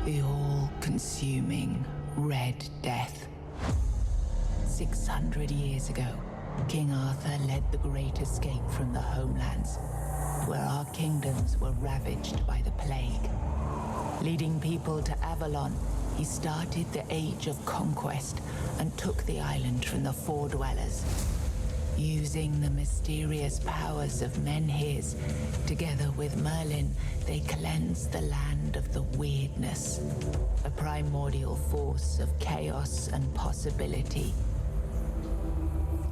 The all-consuming Red Death. 600 years ago, King Arthur led the Great Escape from the homelands, where our kingdoms were ravaged by the plague. Leading people to Avalon, he started the Age of Conquest and took the island from the Four Dwellers. Using the mysterious powers of Menhirs, together with Merlin, they cleansed the land of the weirdness, a primordial force of chaos and possibility.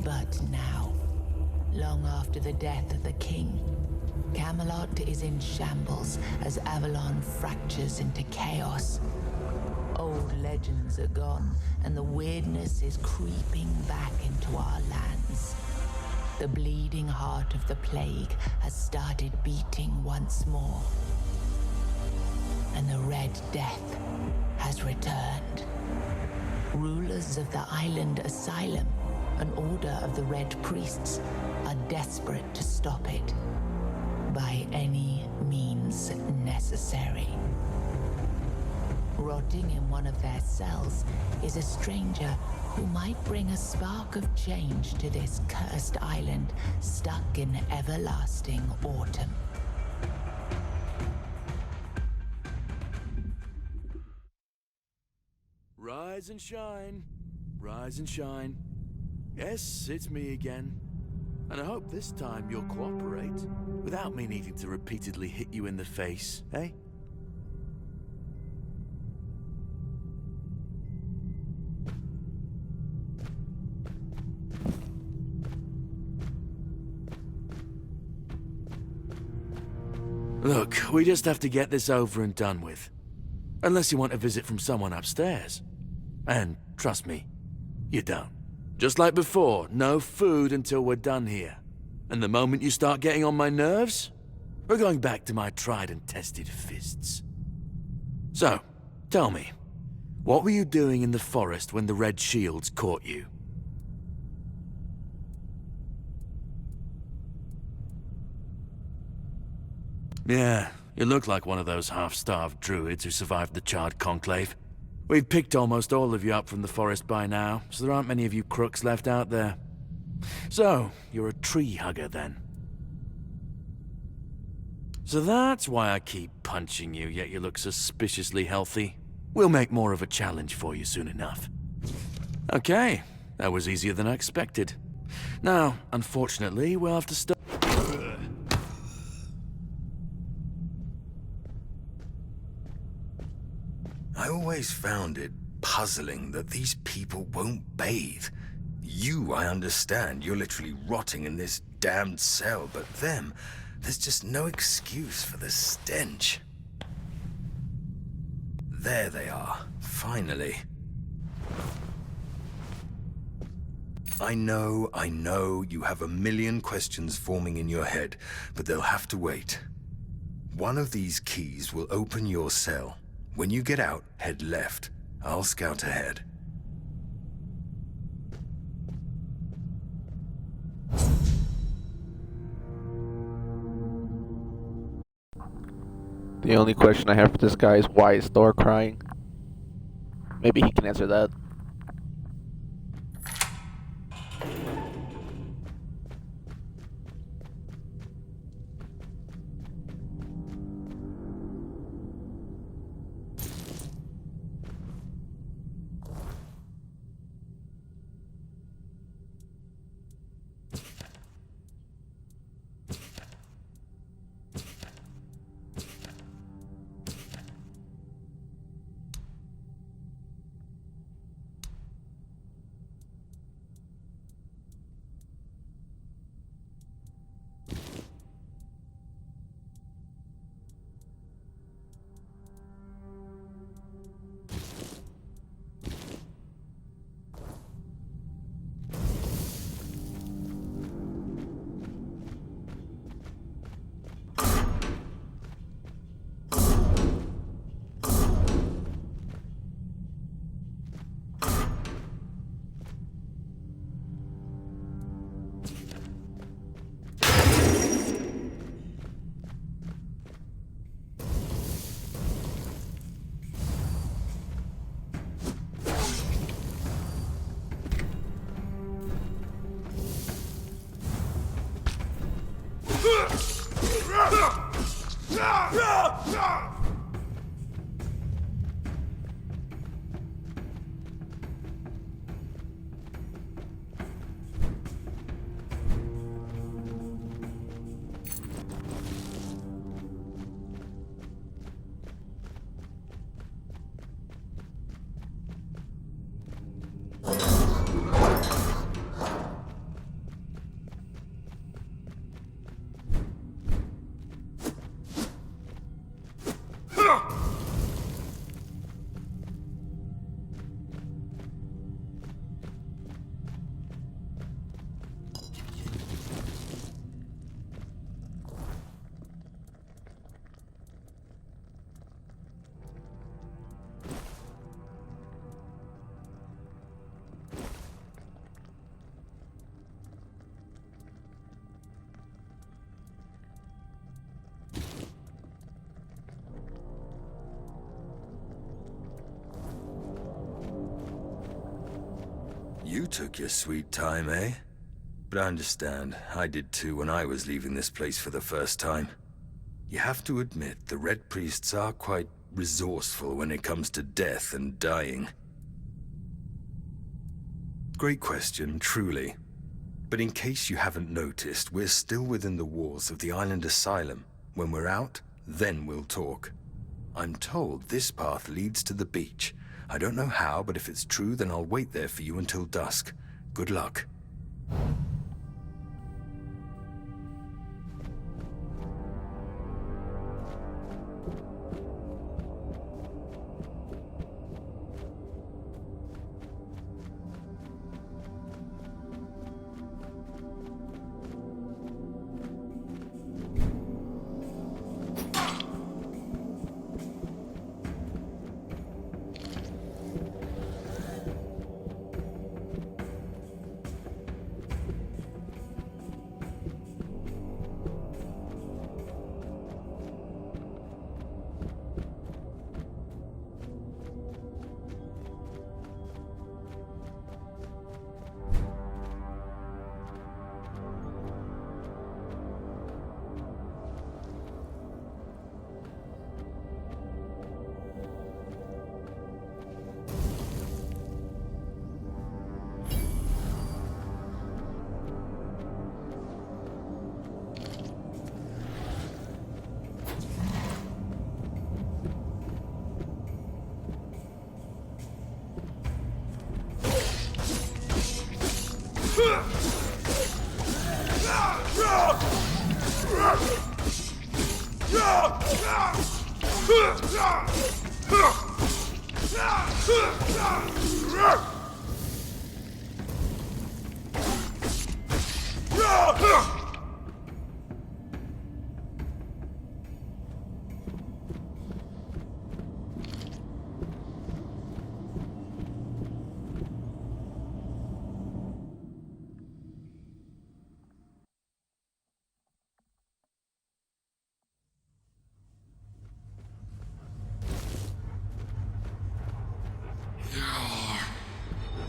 But now, long after the death of the king, Camelot is in shambles as Avalon fractures into chaos. Old legends are gone, and the weirdness is creeping back into our lands. The bleeding heart of the plague has started beating once more. And the Red Death has returned. Rulers of the island asylum, an order of the Red Priests, are desperate to stop it by any means necessary. Rotting in one of their cells is a stranger who might bring a spark of change to this cursed island stuck in everlasting autumn. Rise and shine. Rise and shine. Yes, it's me again. And I hope this time you'll cooperate, without me needing to repeatedly hit you in the face, eh? Look, we just have to get this over and done with. Unless you want a visit from someone upstairs. And trust me, you don't. Just like before, no food until we're done here. And the moment you start getting on my nerves, we're going back to my tried and tested fists. So, tell me, what were you doing in the forest when the Red Shields caught you? Yeah, you look like one of those half-starved druids who survived the Charred Conclave. We've picked almost all of you up from the forest by now, so there aren't many of you crooks left out there. So, you're a tree hugger then. So that's why I keep punching you, yet you look suspiciously healthy. We'll make more of a challenge for you soon enough. Okay, that was easier than I expected. Now, unfortunately, we'll have to start. I always found it puzzling that these people won't bathe. You, I understand, you're literally rotting in this damned cell, but them, there's just no excuse for the stench. There they are, finally. I know, you have a million questions forming in your head, but they'll have to wait. One of these keys will open your cell. When you get out, head left. I'll scout ahead. The only question I have for this guy is why is Thor crying? Maybe he can answer that. You took your sweet time, eh? But I understand. I did too when I was leaving this place for the first time. You have to admit, the Red Priests are quite resourceful when it comes to death and dying. Great question, truly. But in case you haven't noticed, we're still within the walls of the island asylum. When we're out, then we'll talk. I'm told this path leads to the beach. I don't know how, but if it's true, then I'll wait there for you until dusk. Good luck.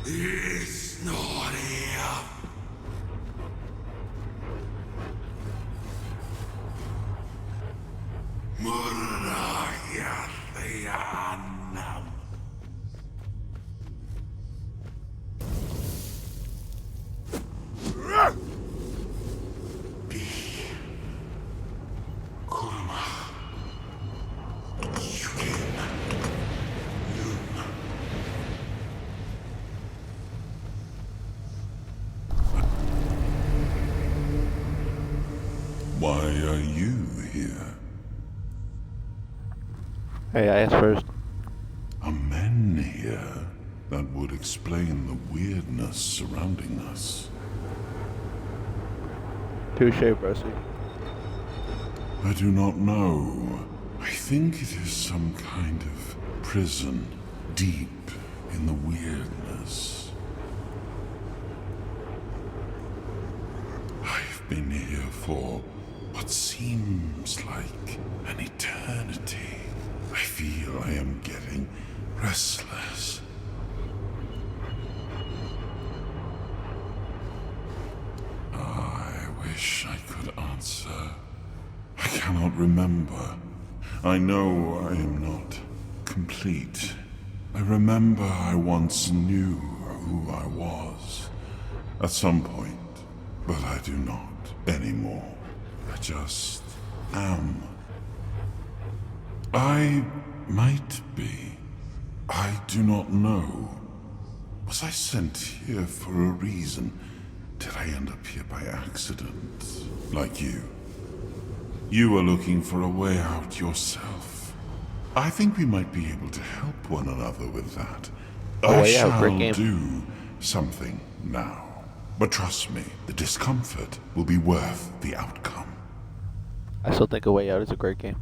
It's not here. Murrahiathiannam. Bi. Kurma. Yukin. Yun. Why are you here? Hey, I asked first. Are men here? That would explain the weirdness surrounding us. Touche, Percy. I do not know. I think it is some kind of prison deep in the weirdness. I've been here for what seems like an eternity. I feel I am getting restless. I wish I could answer I cannot remember. I know I am not complete. I remember I once knew who I was at some point, but I do not anymore. I just am. I might be. I do not know. Was I sent here for a reason? Did I end up here by accident? Like you? You were looking for a way out yourself. I think we might be able to help one another with that. Oh, I yeah, great shall game. do something now. But trust me, the discomfort will be worth the outcome. I still think A Way Out is a great game.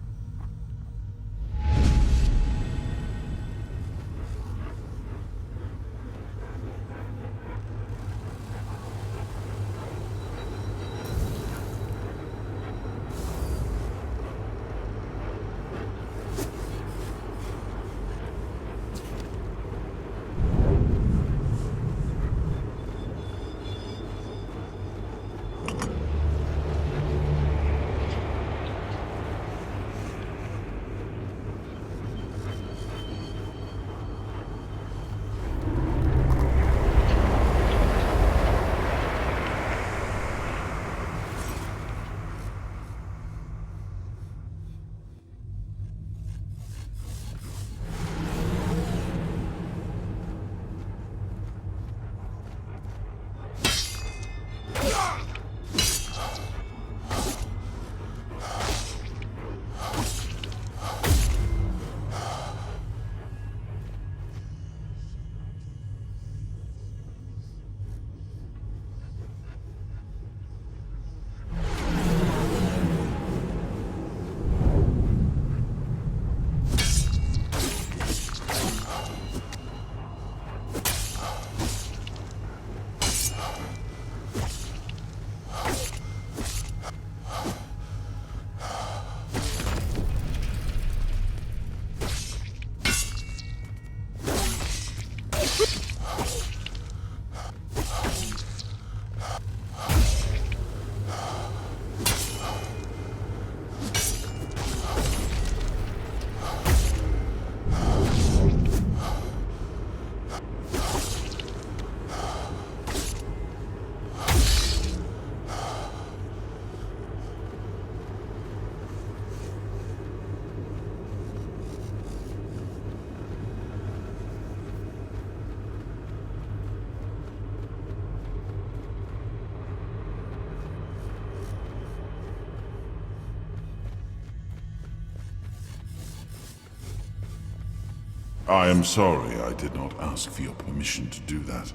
I am sorry I did not ask for your permission to do that,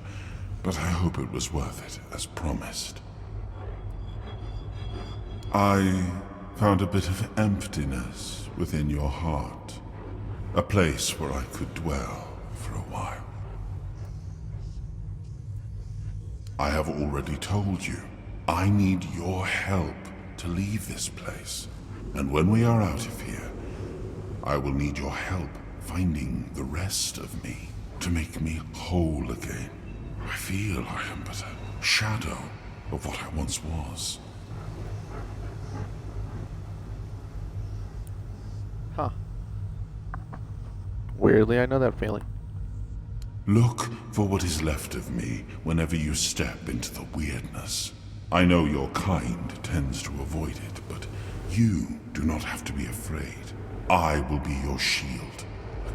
but I hope it was worth it, as promised. I found a bit of emptiness within your heart, a place where I could dwell for a while. I have already told you, I need your help to leave this place, and when we are out of here, I will need your help finding the rest of me to make me whole again. I feel I am but a shadow of what I once was. Huh. Weirdly, I know that feeling. Look for what is left of me whenever you step into the weirdness. I know your kind tends to avoid it, but you do not have to be afraid. I will be your shield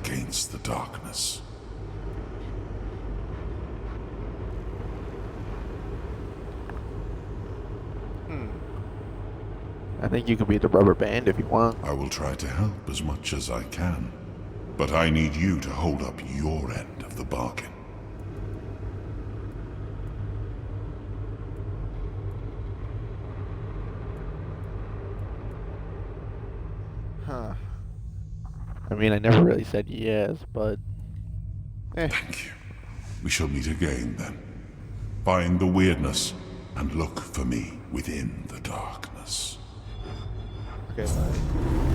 against the darkness. I think you can be the rubber band if you want. I will try to help as much as I can, but I need you to hold up your end of the bargain. Huh. I mean, I never really said yes, but... Thank you. We shall meet again, then. Find the weirdness, and look for me within the darkness. Okay, bye.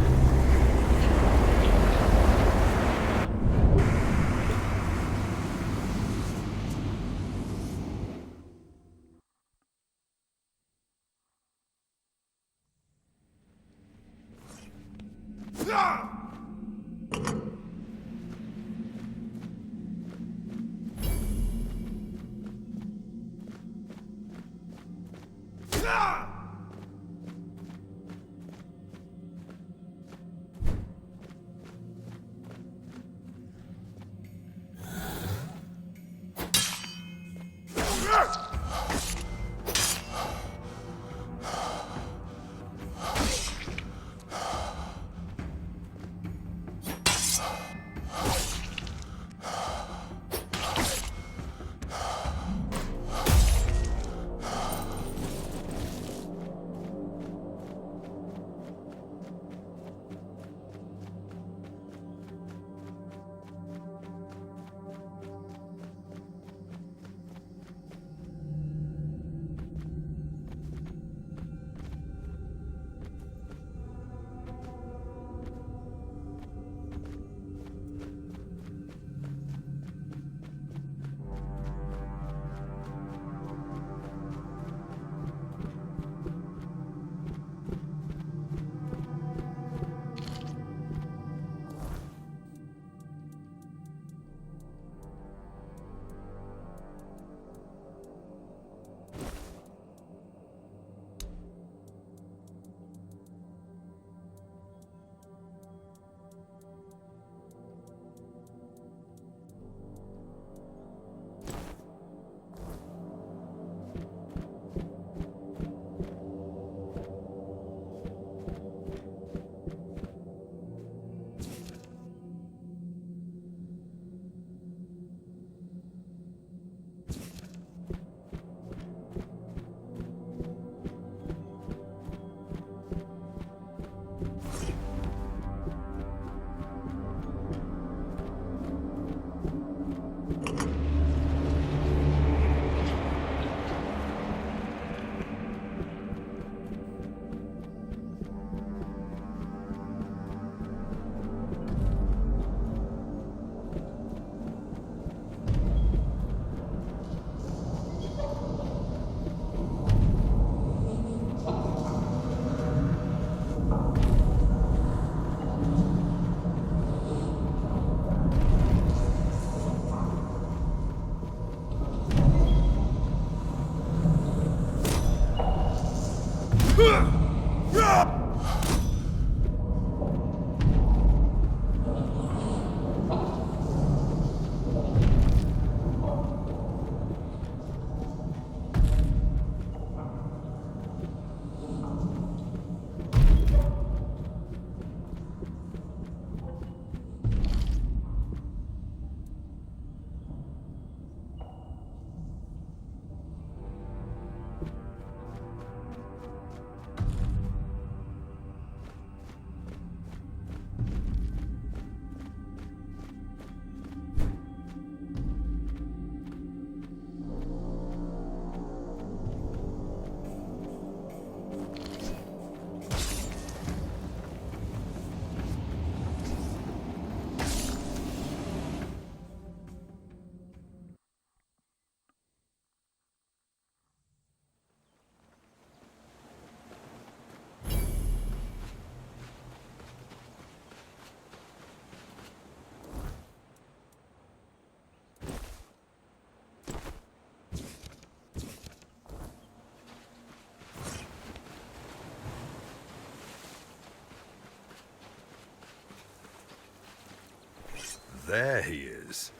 There he is.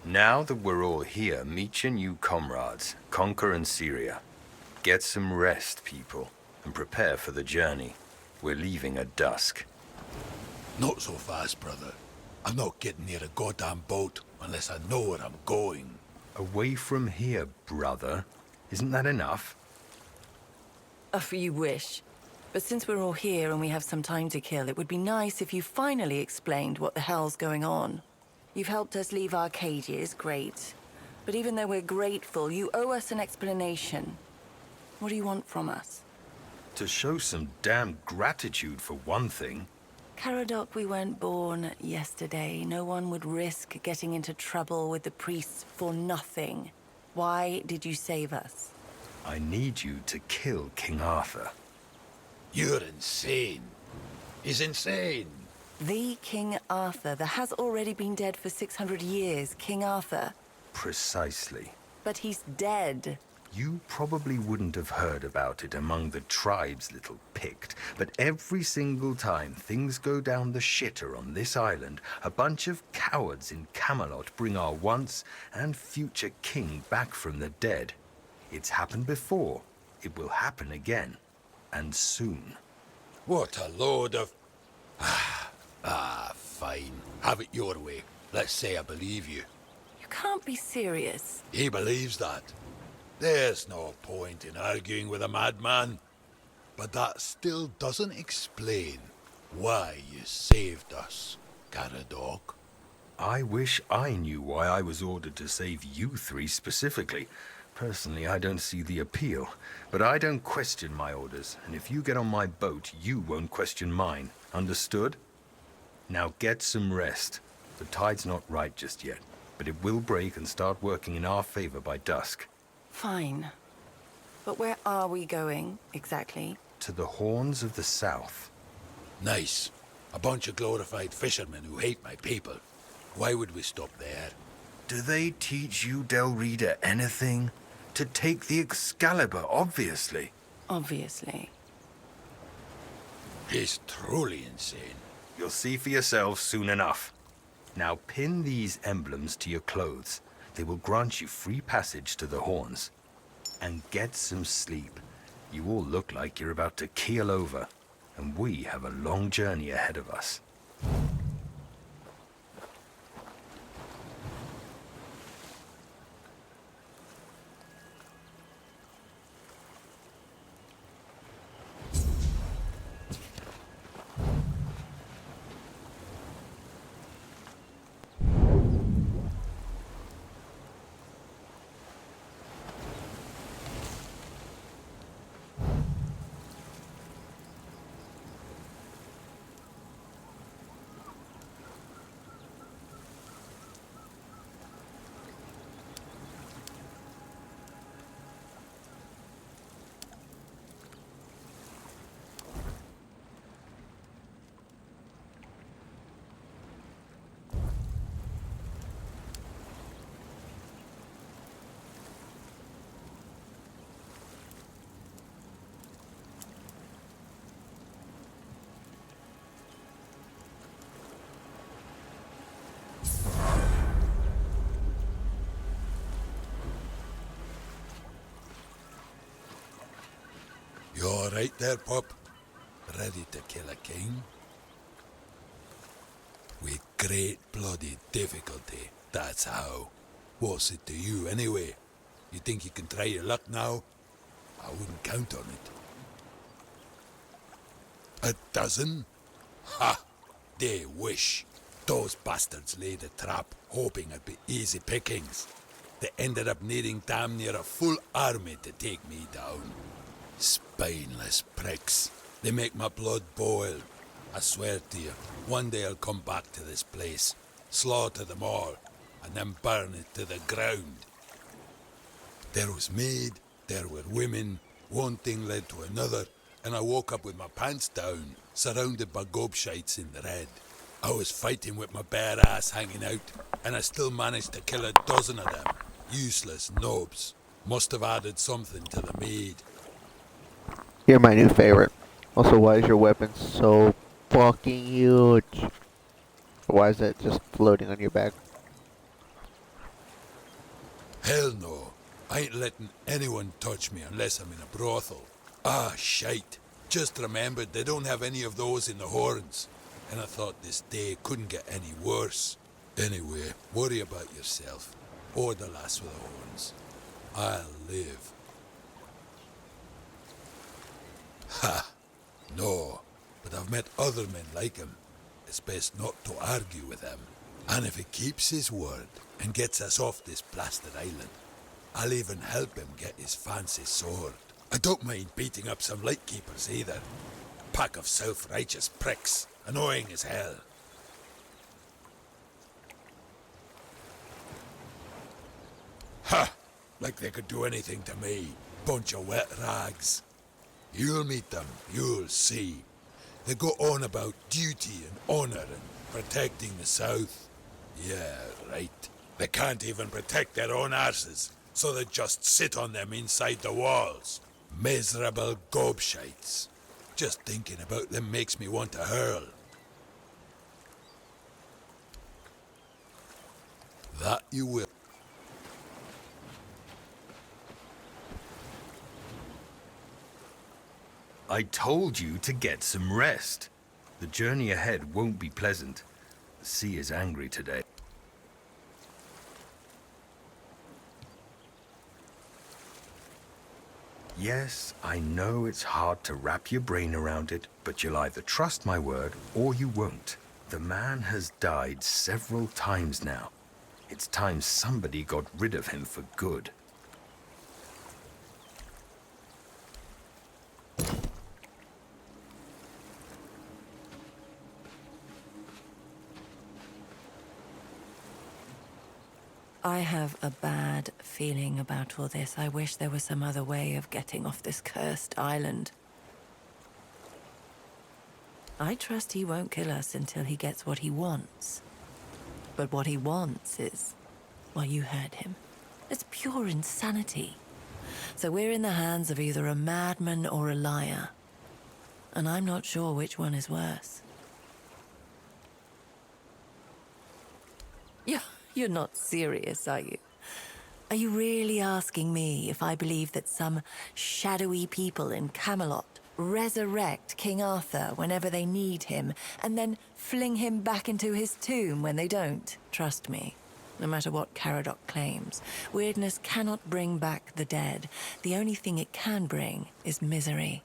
Now that we're all here, meet your new comrades, Conquer and Syria. Get some rest, people, and prepare for the journey. We're leaving at dusk. Not so fast, brother. I'm not getting near a goddamn boat unless I know where I'm going. Away from here, brother. Isn't that enough? If you wish. But since we're all here and we have some time to kill, it would be nice if you finally explained what the hell's going on. You've helped us leave our cages, great. But even though we're grateful, you owe us an explanation. What do you want from us? To show some damn gratitude for one thing. Caradoc, we weren't born yesterday. No one would risk getting into trouble with the priests for nothing. Why did you save us? I need you to kill King Arthur. You're insane. He's insane. The King Arthur. There has already been dead for 600 years, King Arthur. Precisely. But he's dead. You probably wouldn't have heard about it among the tribes, little Pict, but every single time things go down the shitter on this island, a bunch of cowards in Camelot bring our once and future king back from the dead. It's happened before. It will happen again. And soon. What a load of... fine. Have it your way. Let's say I believe you. You can't be serious. He believes that. There's no point in arguing with a madman. But that still doesn't explain why you saved us, Caradoc. I wish I knew why I was ordered to save you three specifically. Personally, I don't see the appeal, but I don't question my orders, and if you get on my boat, you won't question mine. Understood? Now get some rest. The tide's not right just yet, but it will break and start working in our favor by dusk. Fine. But where are we going, exactly? To the Horns of the South. Nice. A bunch of glorified fishermen who hate my people. Why would we stop there? Do they teach you, Del Rita, anything? To take the Excalibur, obviously. Obviously. He's truly insane. You'll see for yourselves soon enough. Now pin these emblems to your clothes. They will grant you free passage to the Horns. And get some sleep. You all look like you're about to keel over, and we have a long journey ahead of us. You all right there, pup? Ready to kill a king? With great bloody difficulty, that's how. What's it to you, anyway? You think you can try your luck now? I wouldn't count on it. A dozen? Ha! They wish. Those bastards laid a trap, hoping it'd be easy pickings. They ended up needing damn near a full army to take me down. Spineless pricks. They make my blood boil. I swear to you, one day I'll come back to this place, slaughter them all, and then burn it to the ground. There was maid, there were women, one thing led to another, and I woke up with my pants down, surrounded by gobshites in the red. I was fighting with my bare ass hanging out, and I still managed to kill a dozen of them. Useless nobs. Must have added something to the maid. You're my new favorite. Also, why is your weapon so fucking huge? Why is it just floating on your back? Hell no. I ain't letting anyone touch me unless I'm in a brothel. Ah, shite. Just remembered they don't have any of those in the Horns. And I thought this day couldn't get any worse. Anyway, worry about yourself. Or the lass with the horns. I'll live. Ha! No. But I've met other men like him. It's best not to argue with him. And if he keeps his word and gets us off this blasted island, I'll even help him get his fancy sword. I don't mind beating up some lightkeepers either. Pack of self-righteous pricks, annoying as hell. Ha! Like they could do anything to me. Bunch of wet rags. You'll meet them, you'll see. They go on about duty and honor and protecting the South. Yeah, right. They can't even protect their own arses, so they just sit on them inside the walls. Miserable gobshites. Just thinking about them makes me want to hurl. That you will. I told you to get some rest. The journey ahead won't be pleasant. The sea is angry today. Yes, I know it's hard to wrap your brain around it, but you'll either trust my word or you won't. The man has died several times now. It's time somebody got rid of him for good. I have a bad feeling about all this. I wish there was some other way of getting off this cursed island. I trust he won't kill us until he gets what he wants. But what he wants is, well, you heard him. It's pure insanity. So we're in the hands of either a madman or a liar. And I'm not sure which one is worse. You're not serious, are you? Are you really asking me if I believe that some shadowy people in Camelot resurrect King Arthur whenever they need him, and then fling him back into his tomb when they don't? Trust me, no matter what Caradoc claims, weirdness cannot bring back the dead. The only thing it can bring is misery.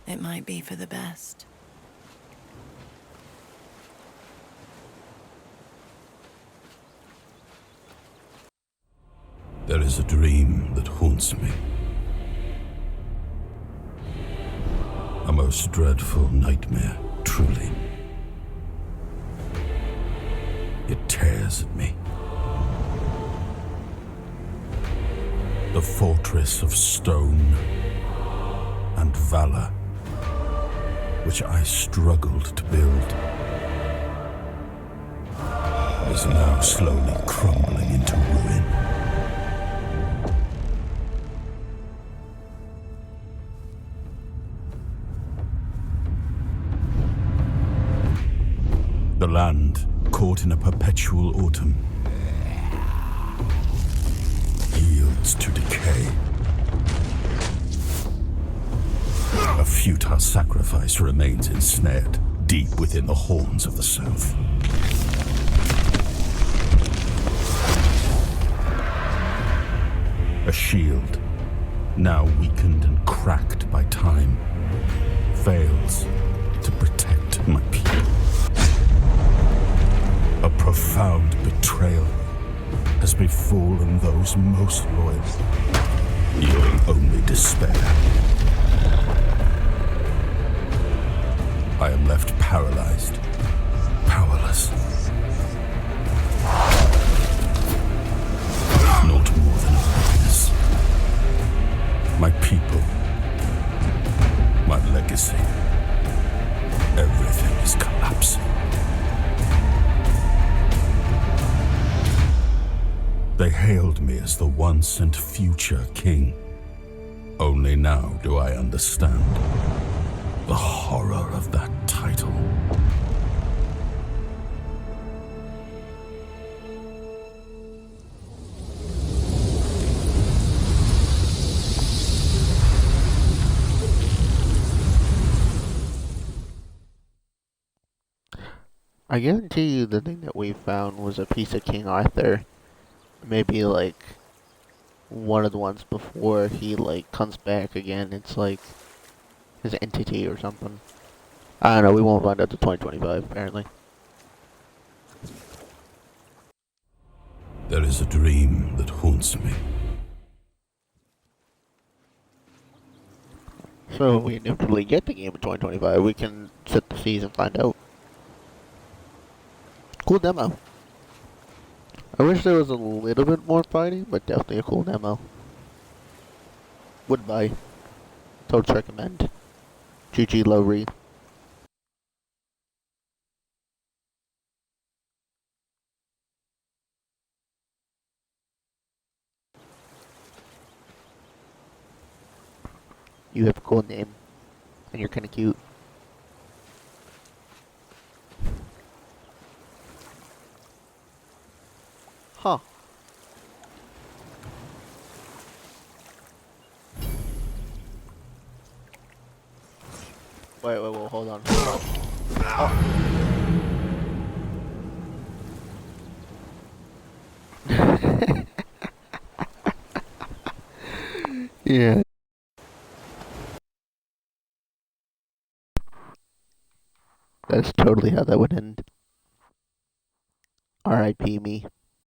It might be for the best. There is a dream that haunts me. A most dreadful nightmare, truly. It tears at me. The fortress of stone and valor, which I struggled to build, is now slowly crumbling into ruin. The land caught in a perpetual autumn. reduced to decay. A futile sacrifice remains ensnared deep within the horns of the South. A shield, now weakened and cracked by time, fails to protect my people. A profound betrayal has befallen those most loyal, yielding only despair. I am left paralyzed, powerless. Not more than a witness. My people, my legacy, everything is collapsing. They hailed me as the once and future king. Only now do I understand the horror of that title. I guarantee you the thing that we found was a piece of King Arthur. Maybe like one of the ones before he like comes back again. It's like his entity or something. I don't know, we won't find out till 2025 apparently. There is a dream that haunts me. So if we inevitably get the game in 2025, we can set the seas and find out. Cool demo. I wish there was a little bit more fighting, but definitely a cool demo. Would buy. Totally recommend. GG low read. You have a cool name, and you're kinda cute. Huh. Wait, hold on. Yeah. That's totally how that would end. R.I.P. me.